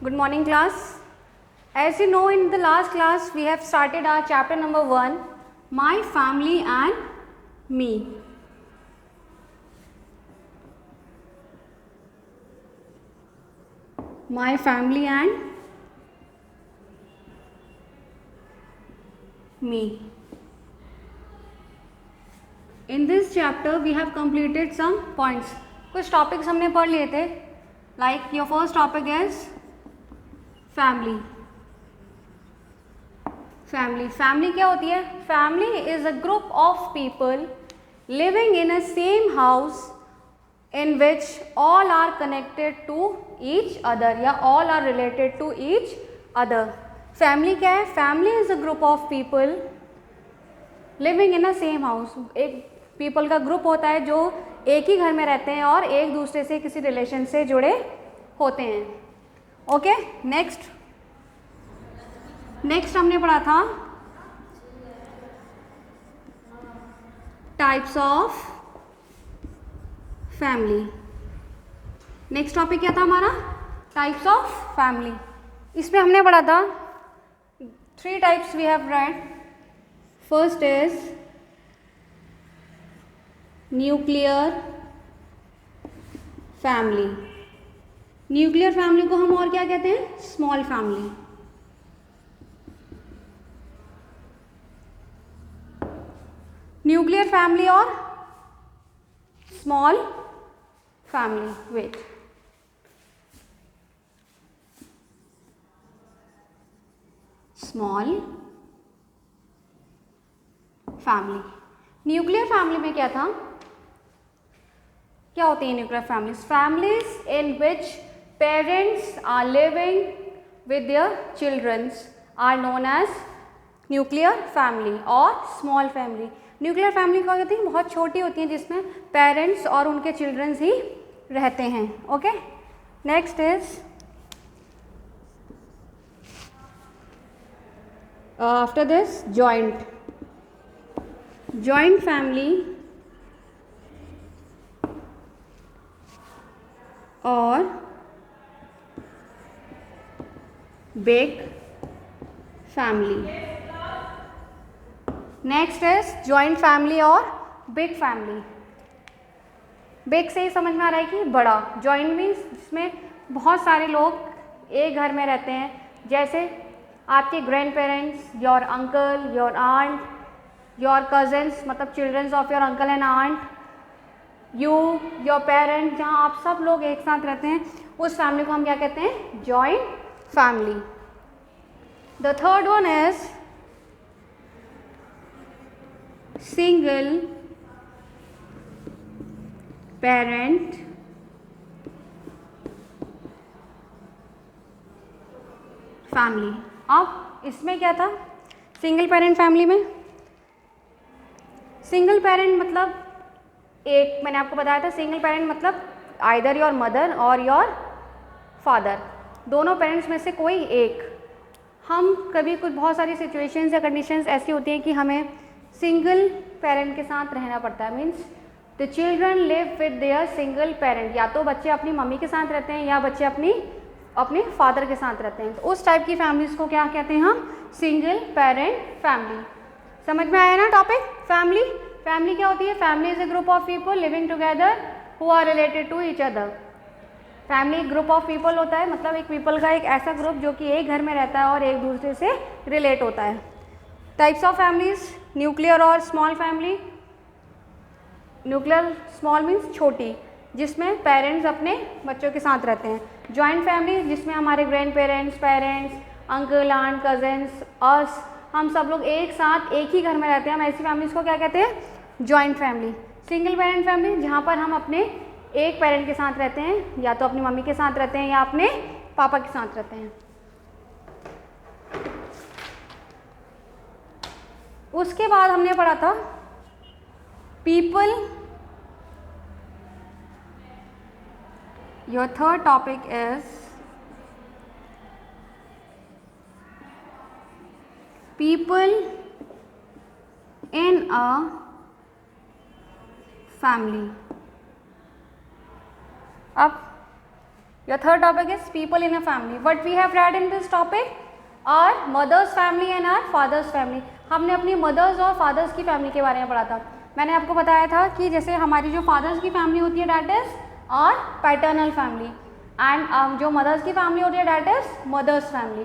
Good morning, class. As you know, in the last class we have started our chapter number 1, My Family and Me. My family and me. In this chapter we have completed some points. कुछ topics हमने पढ़ लिए थे. Like your first topic is family. Family क्या होती है? Family is a group of people living in a same house in which all are connected to each other या all are related to each other. Family क्या है? Family is a group of people living in a same house. एक people का group होता है जो एक ही घर में रहते हैं और एक दूसरे से किसी रिलेशन से जुड़े होते हैं. ओके, नेक्स्ट हमने पढ़ा था types of family. Next topic क्या था हमारा? Types of family. इसमें हमने पढ़ा था 3 types we have read. First is nuclear family. Nuclear family को हम और क्या कहते हैं? Small family. न्यूक्लियर फैमिली और small family. Wait, small family. Nuclear family में क्या था? क्या होती है nuclear families? Families in which parents are living with their childrens are known as nuclear family और स्मॉल फैमिली. न्यूक्लियर फैमिली क्या होती है? बहुत छोटी होती है जिसमें पेरेंट्स और उनके चिल्ड्रंस ही रहते हैं. Okay, next is after this joint family और big family. Next is joint family और बिग फैमिली. बिग से ही समझ में आ रहा है कि बड़ा. जॉइंट मीन्स जिसमें बहुत सारे लोग एक घर में रहते हैं, जैसे आपके grandparents, your uncle, your aunt, your cousins, मतलब childrens of your uncle and aunt, you, your parent, जहाँ आप सब लोग एक साथ रहते हैं, उस फैमिली को हम क्या कहते हैं? Joint family. The third one is single parent family. अब इसमें क्या था? सिंगल पेरेंट फैमिली में सिंगल पेरेंट मतलब एक, मैंने आपको बताया था सिंगल पेरेंट मतलब आइदर योर मदर और योर फादर, दोनों पेरेंट्स में से कोई एक. हम कभी कुछ बहुत सारी सिचुएशंस या कंडीशंस ऐसी होती हैं कि हमें सिंगल पेरेंट के साथ रहना पड़ता है. Means the children live with their single parent. या तो बच्चे अपनी मम्मी के साथ रहते हैं या बच्चे अपने फादर के साथ रहते हैं. तो उस टाइप की फैमिलीज को क्या कहते हैं हम? Single parent family. समझ में आया ना टॉपिक? फैमिली क्या होती है? Family is a group of people living together who are related to each other. Family एक ग्रुप ऑफ पीपल होता है, मतलब एक पीपल का एक ऐसा ग्रुप जो कि एक घर में रहता है और एक दूसरे से रिलेट होता है. टाइप्स ऑफ फैमिलीज, न्यूक्लियर और small family. Nuclear small means छोटी, जिसमें पेरेंट्स अपने बच्चों के साथ रहते हैं. जॉइंट फैमिली जिसमें हमारे grandparents, uncle, aunt, cousins, us, हम सब लोग एक साथ एक ही घर में रहते हैं. हम ऐसी फैमिलीज को क्या कहते हैं? Joint family. Single parent family जहाँ पर हम अपने एक पेरेंट के साथ रहते हैं, या तो अपनी मम्मी के साथ रहते हैं या अपने पापा के साथ रहते हैं. उसके बाद हमने पढ़ा था people. Your third topic is people in a family. अब Your third topic is people in a family. What we have read in this topic are mother's family and our father's family. हमने अपनी mother's और fathers की family के बारे में पढ़ा था. मैंने आपको बताया था कि जैसे हमारी जो फादर्स की फैमिली होती है that is our paternal family, and जो मदर्स की फैमिली होती है that is mother's family.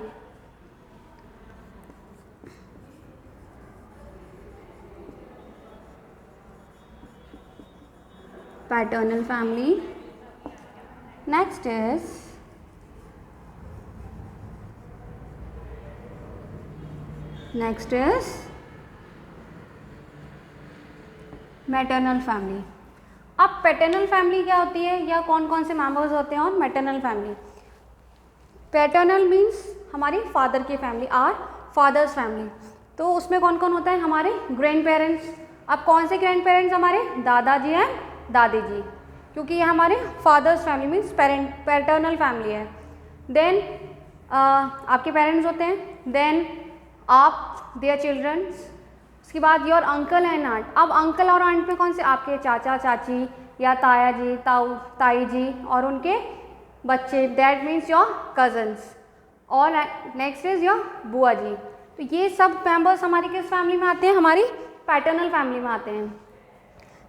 Paternal family. Next is maternal family. अब पैटर्नल फैमिली क्या होती है या कौन कौन से मेंबर्स होते हैं और मैटरनल फैमिली. पैटर्नल मीन्स हमारी फादर की फैमिली और फादर्स फैमिली. तो उसमें कौन कौन होता है, हमारे ग्रैंड पेरेंट्स. अब कौन से ग्रैंड पेरेंट्स, हमारे दादाजी एंड दादी जी, क्योंकि ये हमारे father's family means paternal family है. देन आपके पेरेंट्स होते हैं. देन आप देयर चिल्ड्रंस. उसके बाद योर अंकल एंड आंट. अब अंकल और आंट में कौन से, आपके चाचा चाची या ताया जी, ताई जी और उनके बच्चे, दैट मीन्स योर कजन्स. और नेक्स्ट इज योर बुआ जी. तो ये सब मेंबर्स हमारी किस फैमिली में आते हैं, हमारी पैटर्नल फैमिली में आते हैं.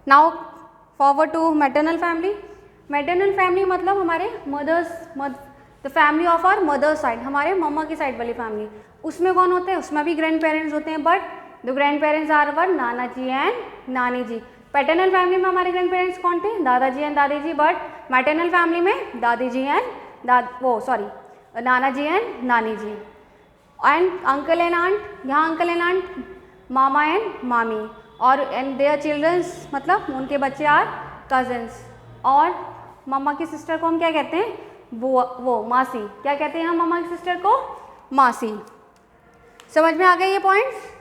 Now forward to maternal family. Maternal family मतलब हमारे the family of our mother side, हमारे मम्मा की साइड वाली फैमिली. उसमें कौन होते हैं, उसमें भी ग्रैंड पेरेंट्स होते हैं, but the grandparents are our नाना जी एंड नानी जी. पैटर्नल फैमिली में हमारे ग्रैंड पेरेंट्स कौन थे, दादाजी एंड दादी जी, बट मैटरनल फैमिली में दादी जी एंड नाना जी एंड नानी जी. एंड अंकल एंड आंट, यहाँ अंकल एंड आंट, मामा एंड मामी, और एंड देयर चिल्ड्रंस मतलब उनके बच्चे आर कजन्स. और मम्मा की सिस्टर को हम क्या कहते हैं, वो मासी. क्या कहते हैं हम मम्मा की सिस्टर को, मासी. समझ में आ गए ये points.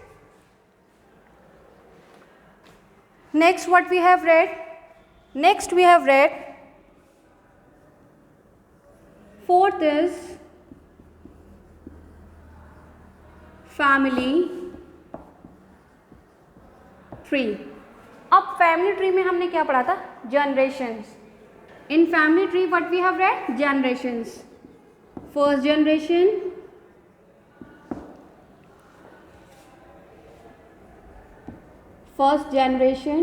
Next what we have read, next we have read fourth is family tree. अब फैमिली ट्री में हमने क्या पढ़ा था, generations. In family tree what we have read, generations. First generation, first generation,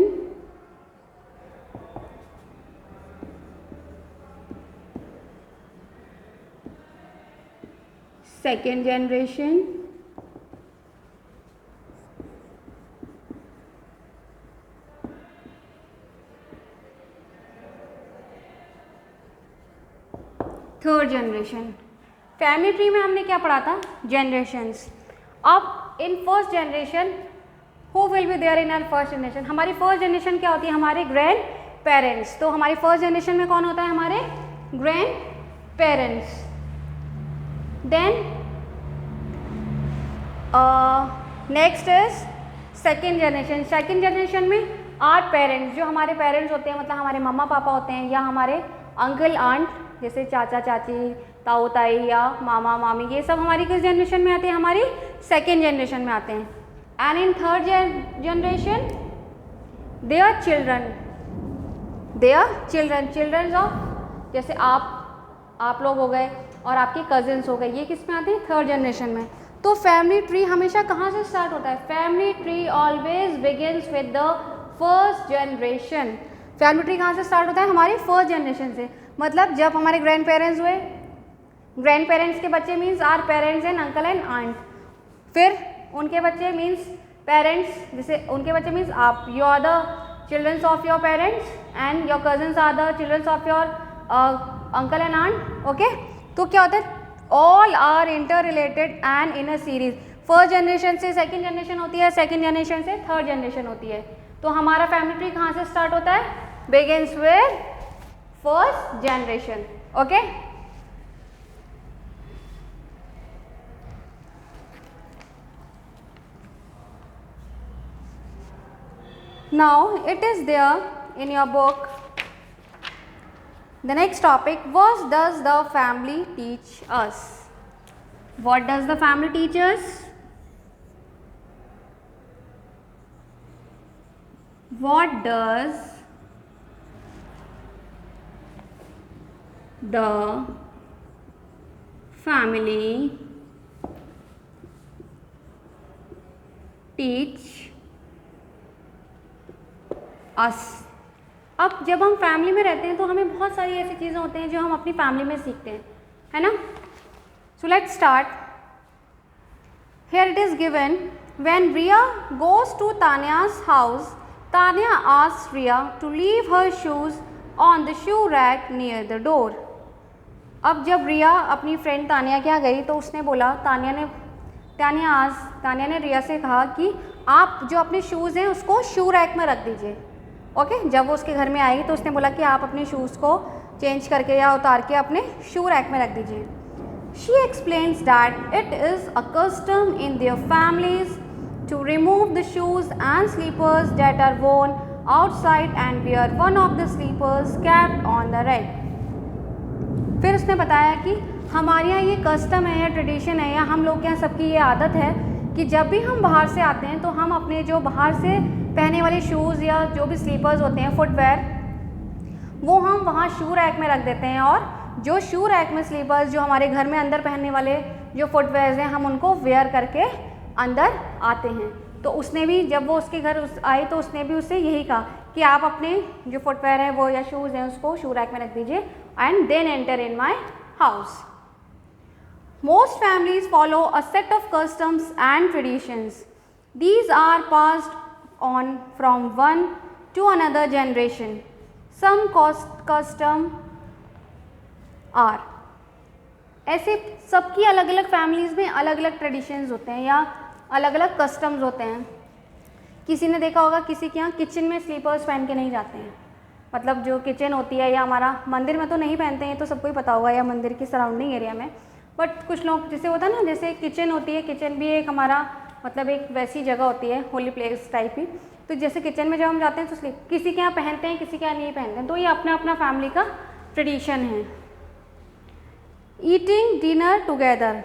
second generation, third generation. Family tree में हमने क्या पढ़ा था, जनरेशंस. अब in first generation who will be there in our first generation. हमारी first generation क्या होती है, हमारे ग्रैंड पेरेंट्स. तो हमारी फर्स्ट जनरेशन में कौन होता है, हमारे grandparents. Then next is second generation. Second generation में आर पेरेंट्स, जो हमारे पेरेंट्स होते हैं मतलब हमारे मम्मा पापा होते हैं, या हमारे अंकल आंट जैसे चाचा चाची, ताऊ ताई या मामा मामी, ये सब हमारी किस जनरेशन में आते हैं, हमारी सेकेंड जनरेशन में आते हैं. And in third generation, their children, children of, जैसे आप लोग हो गए और आपके कजिन्स हो गए, ये किस में आते हैं, थर्ड जनरेशन में. तो फैमिली ट्री हमेशा कहाँ से स्टार्ट होता है, family tree always begins with the first generation. Family tree कहाँ से स्टार्ट होता है, हमारी फर्स्ट जनरेशन से. मतलब जब हमारे ग्रैंड पेरेंट्स हुए, ग्रैंड पेरेंट्स के बच्चे means are parents and uncle and aunt. फिर उनके बच्चे मीन्स पेरेंट्स, जैसे उनके बच्चे मीन्स आप, you are the childrens of your parents and your cousins are the childrens of your uncle and aunt. Okay, तो क्या होता है, all are interrelated and in a series. First generation से second generation होती है, second generation से third generation होती है. तो हमारा फैमिली ट्री कहाँ से स्टार्ट होता है, begins with first generation. Okay, now it is there in your book. The next topic, what does the family teach us? What does the family teach us? What does the family teach us. अब जब हम family में रहते हैं तो हमें बहुत सारी ऐसी चीज़ें होती हैं जो हम अपनी फैमिली में सीखते हैं, है ना। So let's start. Here it is given, when Riya goes to Tanya's house, Tanya asks Riya to leave her shoes on the shoe rack near the door. अब जब रिया अपनी फ्रेंड तान्या के यहाँ गई तो उसने बोला, तान्या ने रिया से कहा कि आप जो अपने शूज़ हैं उसको शू रैक में रख दीजिए। ओके, जब वो उसके घर में आएगी तो उसने बोला कि आप अपने शूज़ को चेंज करके या उतार के अपने शू रैक में रख दीजिए। She explains that it is a custom in their families to remove the shoes and slippers that are worn outside and wear one of the sleepers kept on the rack। फिर उसने बताया कि हमारे यहाँ ये कस्टम है या tradition है या हम लोग के यहाँ सबकी ये आदत है कि जब भी हम बाहर से आते हैं तो हम अपने जो बाहर से पहने वाले शूज़ या जो भी स्लीपर्स होते हैं, फुटवेयर, वो हम वहाँ शू रैक में रख देते हैं, और जो शू रैक में स्लीपर्स जो हमारे घर में अंदर पहनने वाले जो फुटवेयर्स हैं हम उनको वेयर करके अंदर आते हैं। तो उसने भी, जब वो उसके घर आई तो उसने भी उससे यही कहा कि आप अपने जो फुटवेयर हैं वो या शूज़ हैं उसको शू रैक में रख दीजिए and then enter in my house. Most families follow a set of customs and traditions. These are passed on from one to another generation. Some custom are, ऐसे सबकी अलग अलग फैमिलीज़ में अलग अलग ट्रेडिशंस होते हैं या अलग अलग कस्टम्स होते हैं। किसी ने देखा होगा किसी के यहाँ किचन में स्लीपर्स पहन के नहीं जाते हैं, मतलब जो किचन होती है, या हमारा मंदिर में तो नहीं पहनते हैं, तो सबको ही पता होगा, या मंदिर की सराउंडिंग एरिया में। बट कुछ लोग जैसे होता है ना, जैसे किचन होती है, किचन भी एक हमारा मतलब एक वैसी जगह होती है, होली प्लेस टाइप ही। तो जैसे किचन में जब हम जाते हैं तो स्लीप किसी के यहाँ पहनते हैं, किसी के यहाँ नहीं पहनते हैं, तो ये अपना अपना फैमिली का ट्रेडिशन है। ईटिंग डिनर टुगेदर,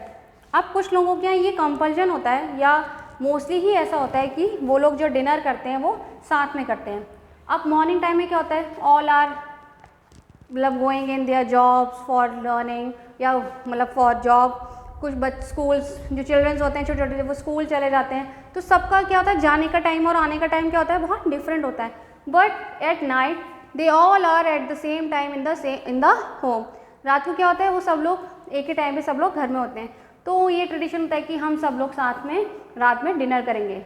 अब कुछ लोगों के यहाँ ये कंपल्शन होता है या मोस्टली ही ऐसा होता है कि वो लोग जो डिनर करते हैं वो साथ में करते हैं। अब मॉर्निंग टाइम में क्या होता है, ऑल आर मतलब going in their jobs for learning या मतलब फॉर जॉब, कुछ स्कूल्स जो चिल्ड्रंस होते हैं छोटे छोटे वो स्कूल चले जाते हैं, तो सबका क्या होता है जाने का टाइम और आने का टाइम क्या होता है बहुत डिफरेंट होता है। But at night they all are at the same time in the home. रात को क्या होता है, वो सब लोग एक ही टाइम पे सब लोग घर में होते हैं, तो ये ट्रेडिशन होता है कि हम सब लोग साथ में रात में डिनर करेंगे।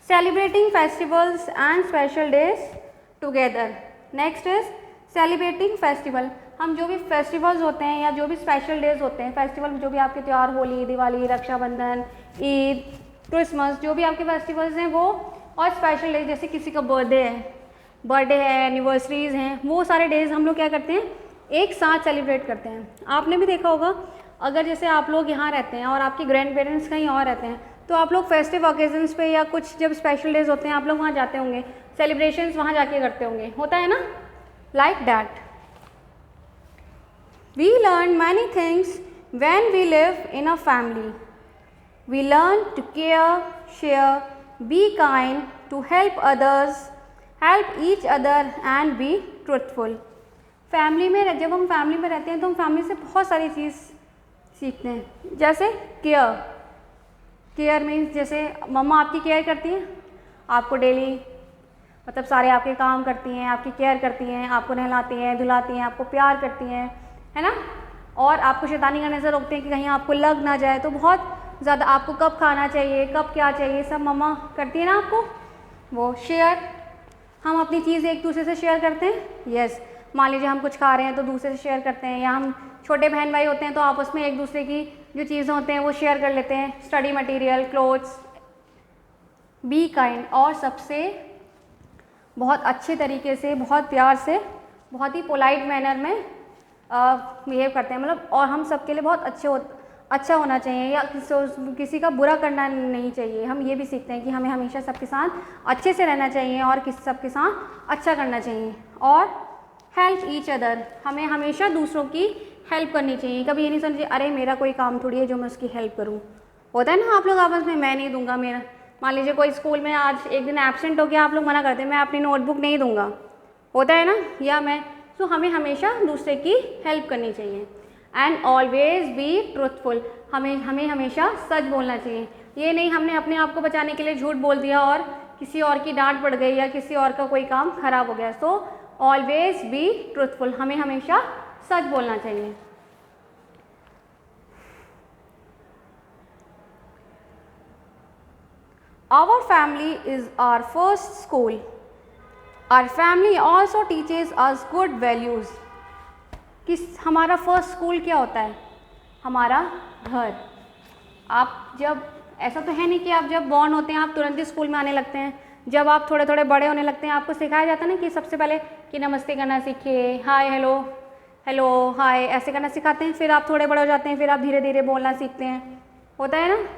Celebrating festivals and special days together. Next is celebrating festival, हम जो भी फेस्टिवल्स होते हैं या जो भी स्पेशल डेज होते हैं, फेस्टिवल जो भी आपके त्यौहार, होली, दिवाली, रक्षाबंधन, ईद, क्रिसमस, जो भी आपके फेस्टिवल्स हैं वो, और स्पेशल डेज जैसे किसी का बर्थडे है, एनिवर्सरीज़ हैं, वो सारे डेज हम लोग क्या करते हैं एक साथ सेलिब्रेट करते हैं। आपने भी देखा होगा, अगर जैसे आप लोग यहाँ रहते हैं और आपके ग्रैंड पेरेंट्स कहीं और रहते हैं, तो आप लोग फेस्टिव ओकेजन्स पे या कुछ जब स्पेशल डेज होते हैं आप लोग वहाँ जाते होंगे, सेलिब्रेशंस वहाँ जाके करते होंगे, होता है ना, like that. We learn many things when we live in a family. We learn to care, share, be kind, to help others, help each other and be truthful. Family में जब हम फैमिली में रहते हैं तो हम फैमिली से बहुत सारी चीज़ सीखते हैं, जैसे केयर मीन्स जैसे मम्मा आपकी केयर करती हैं, आपको डेली मतलब सारे आपके काम करती हैं, आपकी केयर करती हैं, आपको नहलाती हैं, धुलाती हैं, आपको प्यार करती हैं, है ना, और आपको शैतानी करने से रोकते हैं कि कहीं आपको लग ना जाए। तो बहुत ज़्यादा आपको कब खाना चाहिए, कब क्या चाहिए, सब मम्मा करती है ना आपको। वो शेयर, हम अपनी चीज़ एक दूसरे से शेयर करते हैं। यस, मान लीजिए हम कुछ खा रहे हैं तो दूसरे से शेयर करते हैं, या हम छोटे बहन भाई होते हैं तो आपस में एक दूसरे की जो चीज़ें होते हैं वो शेयर कर लेते हैं, study material, clothes. Be kind, और सबसे बहुत अच्छे तरीके से, बहुत प्यार से, बहुत ही पोलाइट मैनर में बिहेव करते हैं, मतलब, और हम सबके लिए बहुत अच्छा होना चाहिए, या किसी का बुरा करना नहीं चाहिए। हम ये भी सीखते हैं कि हमें हमेशा सबके साथ अच्छे से रहना चाहिए और सबके साथ अच्छा करना चाहिए। और हेल्प ईच अदर, हमें हमेशा दूसरों की हेल्प करनी चाहिए। कभी ये नहीं समझिए अरे मेरा कोई काम थोड़ी है जो मैं उसकी हेल्प करूँ। होता है ना आप लोग आपस में, मैं नहीं दूंगा, मेरा मान लीजिए कोई स्कूल में आज एक दिन एब्सेंट हो गया, आप लोग मना करते हैं मैं अपनी नोटबुक नहीं दूंगा, होता है ना, या मैं सो हमें हमेशा दूसरे की हेल्प करनी चाहिए। एंड ऑलवेज बी ट्रूथफुल, हमें हमेशा सच बोलना चाहिए। ये नहीं हमने अपने आप को बचाने के लिए झूठ बोल दिया और किसी और की डांट पड़ गई या किसी और का कोई काम खराब हो गया। सो ऑलवेज बी ट्रूथफुल, हमें हमेशा सच बोलना चाहिए। Our family is our first school. Our family also teaches us good values. हमारा फर्स्ट स्कूल क्या होता है? हमारा घर। आप जब, ऐसा तो है नहीं कि आप जब बॉर्न होते हैं आप तुरंत ही स्कूल में आने लगते हैं। जब आप थोड़े थोड़े बड़े होने लगते हैं आपको सिखाया जाता है ना कि सबसे पहले कि नमस्ते करना सीखिए, हाय हेलो, हेलो हाय, ऐसे करना सिखाते हैं। फिर आप थोड़े बड़े हो जाते हैं, फिर आप धीरे धीरे बोलना सीखते हैं, होता है ना।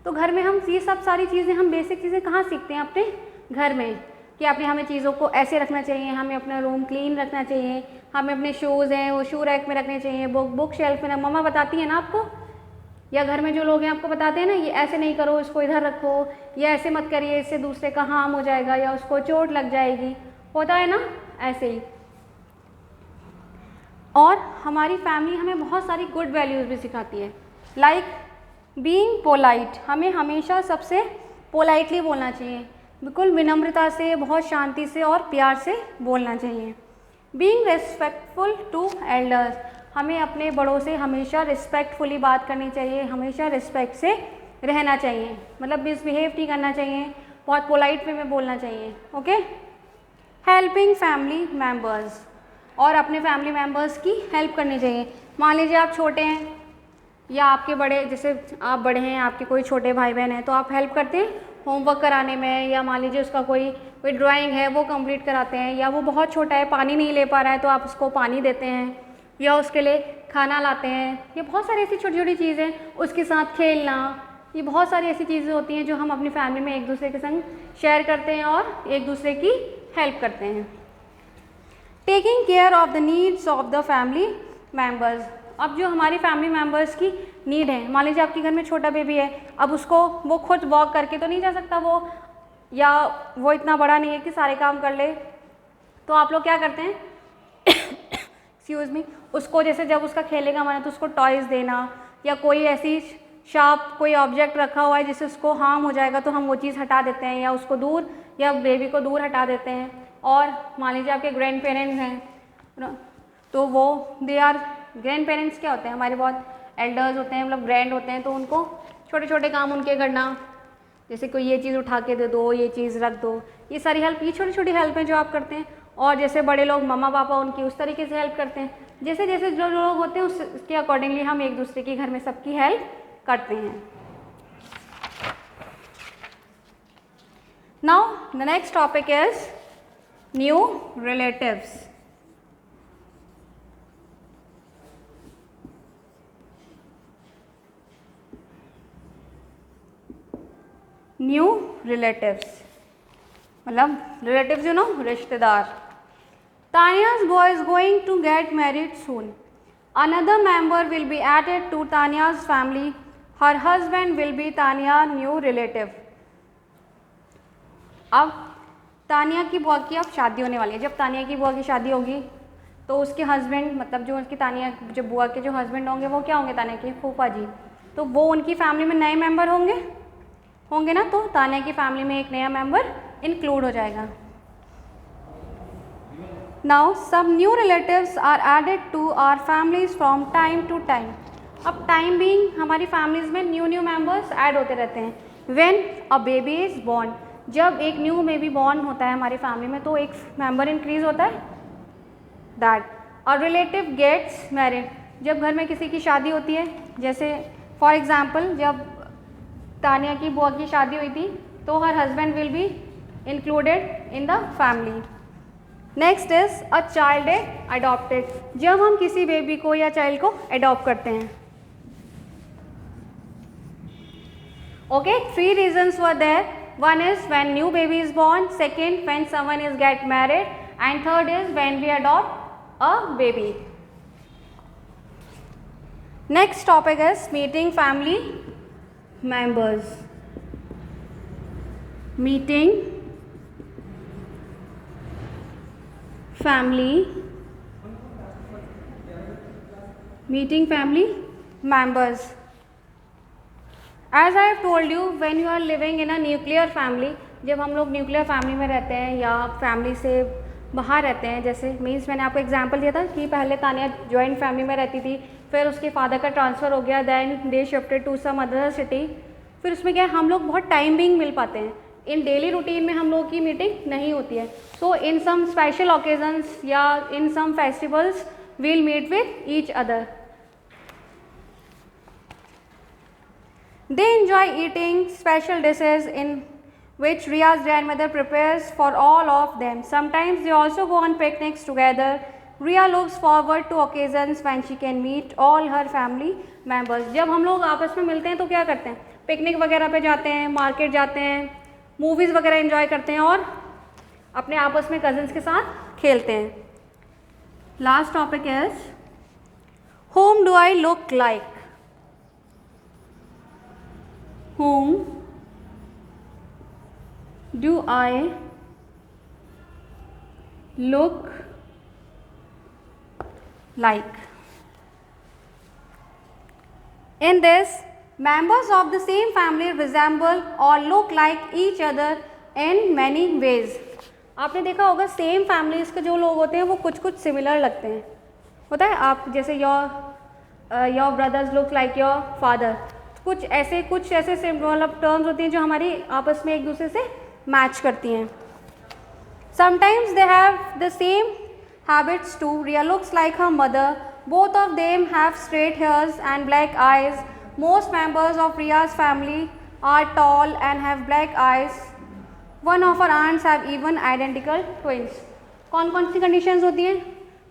तो घर में हम ये सब सारी चीज़ें, हम बेसिक चीज़ें कहाँ सीखते हैं? अपने घर में, कि आपने हमें चीज़ों को ऐसे रखना चाहिए, हमें अपना रूम क्लीन रखना चाहिए, हमें अपने शूज़ हैं वो शू रैक में रखने चाहिए, बुक शेल्फ में। मम्मा बताती है ना आपको, या घर में जो लोग हैं आपको बताते हैं ना, ये ऐसे नहीं करो, इसको इधर रखो, या ऐसे मत करिए, इससे दूसरे का हार्म हो जाएगा या उसको चोट लग जाएगी, होता है ना, ऐसे ही। और हमारी फैमिली हमें बहुत सारी गुड वैल्यूज़ भी सिखाती है, लाइक बीइंग पोलाइट, हमें हमेशा सबसे पोलाइटली बोलना चाहिए, बिल्कुल विनम्रता से, बहुत शांति से और प्यार से बोलना चाहिए। बीइंग रिस्पेक्टफुल टू एल्डर्स, हमें अपने बड़ों से हमेशा रिस्पेक्टफुली बात करनी चाहिए, हमेशा रिस्पेक्ट से रहना चाहिए, मतलब मिसबिहेव नहीं करना चाहिए, बहुत पोलाइट वे में बोलना चाहिए। ओके। हेल्पिंग फैमिली मेम्बर्स, और अपने फैमिली मेम्बर्स की हेल्प करनी चाहिए। मान लीजिए आप छोटे हैं या आपके बड़े, जैसे आप बड़े हैं, आपके कोई छोटे भाई बहन हैं, तो आप हेल्प करते हैं होमवर्क कराने में, या मान लीजिए उसका कोई ड्राइंग है वो कंप्लीट कराते हैं, या वो बहुत छोटा है पानी नहीं ले पा रहा है तो आप उसको पानी देते हैं, या उसके लिए खाना लाते हैं। ये बहुत सारी ऐसी छोटी छोटी चीज़ें, उसके साथ खेलना, ये बहुत सारी ऐसी चीज़ें होती हैं जो हम अपनी फैमिली में एक दूसरे के संग शेयर करते हैं और एक दूसरे की हेल्प करते हैं। Taking care of the needs of the family members, अब जो हमारी फैमिली मेम्बर्स की नीड है, मान लीजिए आपके घर में छोटा बेबी है, अब उसको वो खुद वॉक करके तो नहीं जा सकता वो, या वो इतना बड़ा नहीं है कि सारे काम कर ले, तो आप लोग क्या करते हैं एक्सक्यूज़ मी, उसको जैसे जब उसका खेलने का मन है तो उसको टॉयज़ देना, या कोई ऐसी शार्प कोई ऑब्जेक्ट रखा हुआ है जिससे उसको हार्म हो जाएगा तो हम वो चीज़ हटा देते हैं, या उसको दूर, या बेबी को दूर हटा देते हैं। और मान लीजिए आपके ग्रैंड पेरेंट्स हैं, तो वो दे आर, ग्रैंड पेरेंट्स क्या होते हैं? हमारे बहुत एल्डर्स होते हैं, मतलब ग्रैंड होते हैं, तो उनको छोटे छोटे काम उनके करना, जैसे कोई ये चीज़ उठा के दे दो, ये चीज़ रख दो, ये सारी हेल्प, ये छोटी छोटी हेल्प है जो आप करते हैं। और जैसे बड़े लोग मम्मा पापा उनकी उस तरीके से हेल्प करते हैं, जैसे जैसे जो लोग होते हैं उसके अकॉर्डिंगली हम एक दूसरे के घर में सबकी हेल्प करते हैं। Now the next topic is new relatives. New relatives मतलब रिलेटिव्स, यू नो, रिश्तेदार। तानिया's boy is going to get married soon. Another member will be added to Tanya's family. Her husband will be Tanya's new relative. अब तानिया की बुआ की अब शादी होने वाली है। जब तानिया की बुआ की शादी होगी तो उसके हस्बैंड, मतलब जो उसकी तानिया जो बुआ के जो हस्बैंड होंगे वो क्या होंगे? तानिया के फूफा जी। तो वो उनकी फैमिली में नए मेंबर होंगे ना, तो तानिया की फैमिली में एक नया मेंबर इंक्लूड हो जाएगा। Now some new relatives are added to our families from time to time. अब टाइम बीइंग हमारी फैमिलीज में न्यू मेंबर्स ऐड होते रहते हैं। When a baby is born, जब एक न्यू बेबी बॉर्न होता है हमारी फैमिली में तो एक मेंबर इंक्रीज होता है। That a relative gets married, जब घर में किसी की शादी होती है, जैसे फॉर एग्जाम्पल जब तानिया की बुआ की शादी हुई थी तो her husband will be included in the family. Next is a child adopted, जब हम किसी बेबी को या चाइल्ड को अडॉप्ट करते हैं। Okay, 3 reasons were there. One is when new baby is born, second when someone is get married, and third is when we adopt a baby. Next topic is meeting family members. Meeting family meeting family members. As I have told you, when you are living in a nuclear family, जब हम लोग nuclear family में रहते हैं या family से बाहर रहते हैं, जैसे मीन्स मैंने आपको एग्जांपल दिया था कि पहले तानिया जॉइंट फैमिली में रहती थी, फिर उसके फादर का ट्रांसफ़र हो गया, then they shifted to some other city. फिर उसमें क्या है, हम लोग बहुत टाइम भी मिल पाते हैं. इन डेली रूटीन में हम लोग की मीटिंग नहीं होती है. सो इन सम स्पेशल ओकेजन्स या in some festivals will meet with each other. They enjoy eating special dishes in which Ria's grandmother prepares for all of them. Sometimes they also go on picnics together. Ria looks forward to occasions when she can meet all her family members. जब हम लोग आपस में मिलते हैं तो क्या करते हैं, पिकनिक वगैरह पे जाते हैं, मार्केट जाते हैं, मूवीज़ वगैरह एंजॉय करते हैं और अपने आपस में कज़न्स के साथ खेलते हैं. Last topic is whom do I look like? Whom do I look like? In this, members of the same family resemble or look like each other in many ways. आपने देखा होगा सेम फैमिलीज़ के जो लोग होते हैं वो कुछ कुछ सिमिलर लगते हैं. होता है आप जैसे your brothers look like your father. कुछ ऐसे मतलब टर्म्स होती हैं जो हमारी आपस में एक दूसरे से मैच करती हैं. Sometimes they have the same habits too. Riya looks like her mother. Both of them have straight hairs and black eyes. Most members of Riya's family are tall and have black eyes. One of our aunts have even identical twins. कौन कौन सी conditions होती हैं?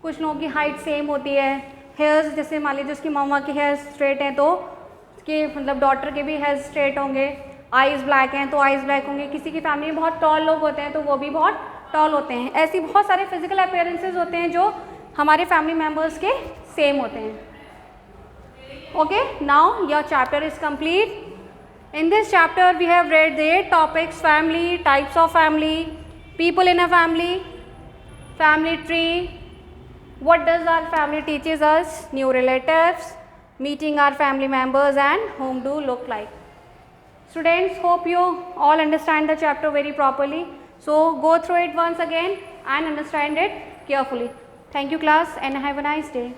कुछ लोगों की height same होती है. Hairs जैसे मान लीजिए उसकी मम्मा के हेयर स्ट्रेट हैं तो उसके मतलब डॉटर के भी हेयर स्ट्रेट होंगे. आइज़ ब्लैक हैं तो आइज़ ब्लैक होंगे. किसी की फैमिली में बहुत टॉल लोग होते हैं तो वो भी बहुत टॉल होते हैं. ऐसी बहुत सारे फिजिकल अपीयरेंसेस होते हैं जो हमारे फैमिली मेम्बर्स के सेम होते हैं. Okay, now your chapter is complete. In this chapter we have read the 8 topics: family, types of family, people in a family, family tree, what does our family teaches us, new relatives, meeting our family members, and whom do look like. Students, hope you all understand the chapter very properly. So go through it once again and understand it carefully. Thank you class and have a nice day.